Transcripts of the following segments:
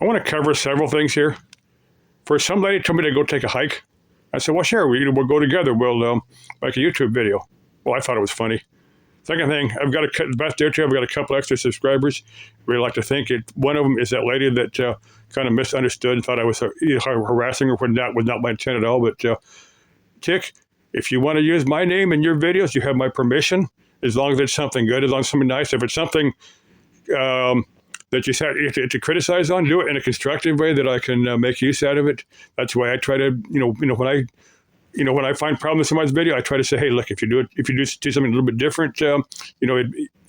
I want to cover several things here. First, some lady told me to go take a hike. I said, well, sure, we'll go together. We'll make a YouTube video. Well, I thought it was funny. Second thing, I've got I've got a couple extra subscribers. Really like to think it. One of them is that lady that kind of misunderstood and thought I was harassing her when that was not my intent at all. But chick, if you want to use my name in your videos, you have my permission. As long as it's something good, as long as it's something nice. If it's something that you said to criticize on, do it in a constructive way that I can make use out of it. That's why I try to, when I find problems in somebody's video, I try to say, hey, look, if you do something a little bit different,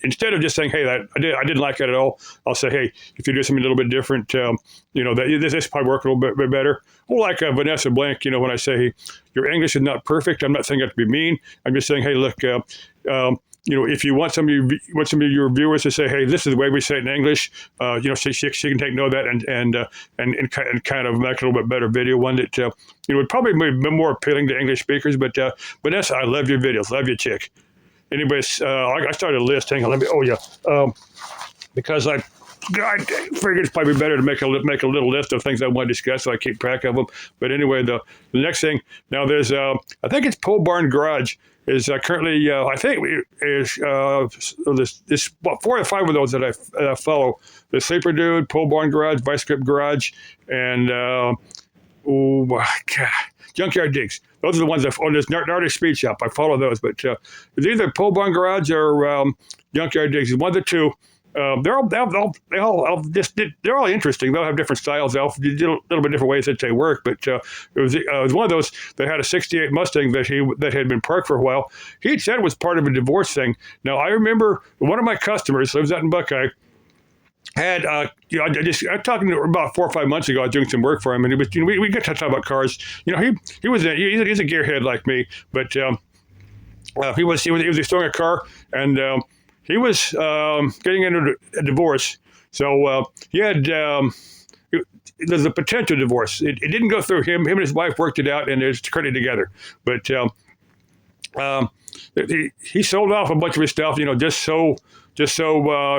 instead of just saying, hey, I didn't like it at all, I'll say, hey, if you do something a little bit different, this probably work a little bit better. Or like Vanessa Blank, when I say, hey, your English is not perfect, I'm not saying that to be mean. I'm just saying, hey, look, if you want some of your viewers to say, hey, this is the way we say it in English, she can take note of that and kind of make a little bit better video, one that would probably be more appealing to English speakers. But Vanessa, I love your videos, love you, chick. Anyways, I started a list. Hang on, because I figured it's probably better to make a little list of things I want to discuss so I keep track of them. But anyway, the next thing, now there's, I think it's Pole Barn Garage is currently, I think is this 4 or 5 of those that I follow. The Sleeper Dude, Pole Barn Garage, Vice Grip Garage, and Junkyard Digs. Those are the ones there's Nardic Speed Shop. I follow those, but it's either Pole Barn Garage or Junkyard Digs. One of the two. They're all interesting. They'll have different styles. They'll do a little bit different ways that they work. But it was one of those that had a '68 Mustang that had been parked for a while. He said it was part of a divorce thing. Now I remember one of my customers lives out in Buckeye. Had I talking to him about 4 or 5 months ago. I was doing some work for him, and he was we got to talk about cars. He's a gearhead like me, but he was restoring a car and. He was getting into a divorce, so he had there's a potential divorce. It didn't go through him. Him and his wife worked it out, and they're currently together. But he sold off a bunch of his stuff, just so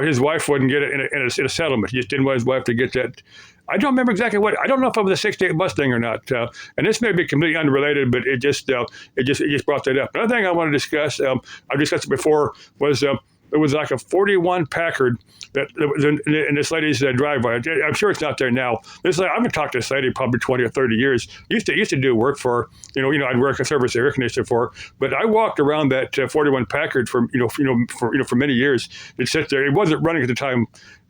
his wife wouldn't get it in a settlement. He just didn't want his wife to get that. I don't remember exactly what. I don't know if it was a '68 Mustang or not. And this may be completely unrelated, but it just brought that up. Another thing I want to discuss, I've discussed it before, was. It was like a 41 Packard that was in this lady's driveway. I'm sure it's not there now. I've been talking to this lady probably 20 or 30 years. Used to do work for her. I'd work a service air conditioner for her. But I walked around that 41 Packard for many years. It sat there. It wasn't running at the time.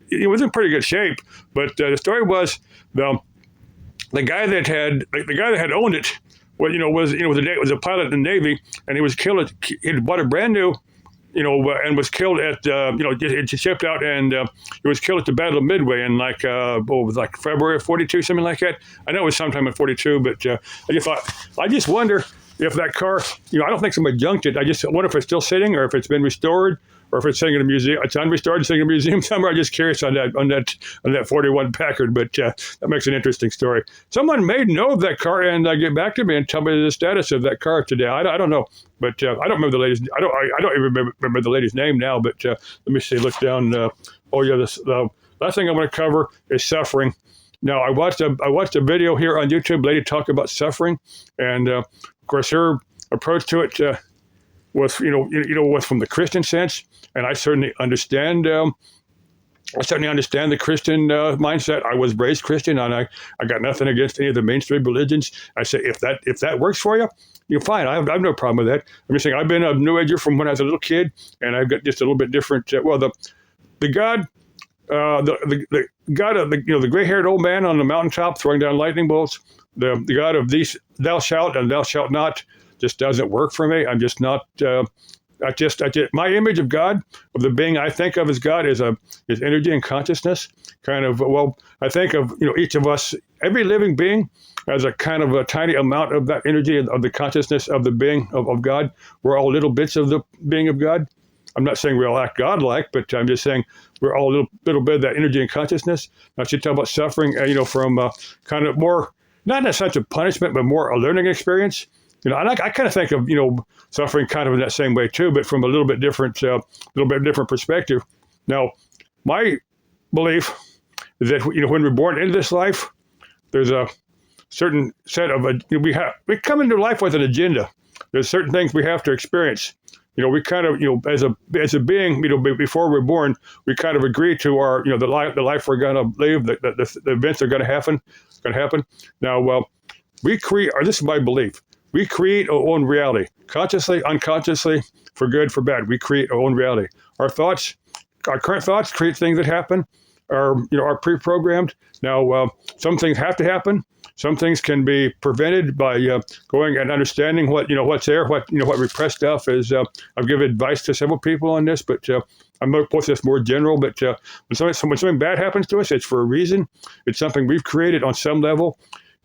It was in pretty good shape. But the story was the guy that had owned it. Was a pilot in the Navy, and he was killed. He bought a brand new. And was killed at, it shipped out, and he was killed at the Battle of Midway in February of 42, something like that. I know it was sometime in 42, but I just wonder if that car, I don't think somebody junked it. I just wonder if it's still sitting or if it's been restored or if it's sitting in a museum. It's unrestored, it's sitting in a museum somewhere. I'm just curious on that 41 Packard, but that makes an interesting story. Someone may know that car and get back to me and tell me the status of that car today. I don't know, but I don't remember the lady's. I don't even remember the lady's name now. But let me see. Look down. The last thing I want to cover is suffering. Now I watched a video here on YouTube. Lady talk about suffering, and of course her approach to it was was from the Christian sense, and I certainly understand. The Christian mindset. I was raised Christian, and I got nothing against any of the mainstream religions. I say if that works for you, you're fine. I have no problem with that. I'm just saying I've been a New Ager from when I was a little kid, and I've got just a little bit different. The God. The God of the gray-haired old man on the mountaintop throwing down lightning bolts, the God of these thou shalt and thou shalt not, just doesn't work for me. I'm just not. My image of God, of the being I think of as God, is energy and consciousness. Kind of. Well, I think of each of us, every living being, as a kind of a tiny amount of that energy of the consciousness of the being of God. We're all little bits of the being of God. I'm not saying we all act God-like, but I'm just saying we're all a little bit of that energy and consciousness. Now, she talk about suffering, from kind of more, not in a sense of punishment, but more a learning experience. I kind of think of, suffering kind of in that same way too, but from a little bit different perspective. Now, my belief is that when we're born into this life, there's a certain set of we come into life with an agenda. There's certain things we have to experience. We kind of, as a being, before we're born, we kind of agree to our, the life we're going to live, the events that are going to happen. Now, well, we create, or this is my belief, we create our own reality, consciously, unconsciously, for good, for bad. We create our own reality. Our thoughts, our current thoughts create things that happen, are pre-programmed. Now, some things have to happen. Some things can be prevented by going and understanding what's there, what repressed stuff is. I've given advice to several people on this, but I'm going to post this more general. But when something bad happens to us, it's for a reason. It's something we've created on some level.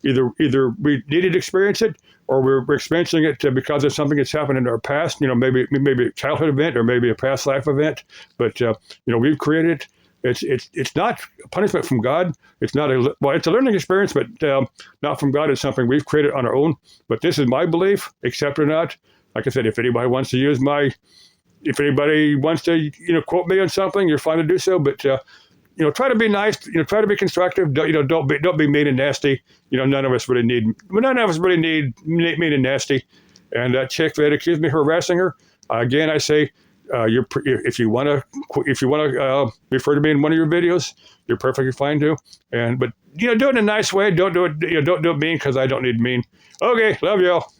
Either we needed to experience it, or we're experiencing it because of something that's happened in our past. Maybe a childhood event, or maybe a past life event. But we've created it. It's not a punishment from God. It's not it's a learning experience, but not from God. It's something we've created on our own. But this is my belief, accept or not. Like I said, if anybody wants to quote me on something, you're fine to do so. But try to be nice. Try to be constructive. Don't be mean and nasty. None of us really need mean and nasty. And that chick that accused me of harassing her, again, I say. If you want to refer to me in one of your videos, you're perfectly fine to. But do it in a nice way. Don't do it. Don't do it mean, because I don't need mean. Okay, love y'all.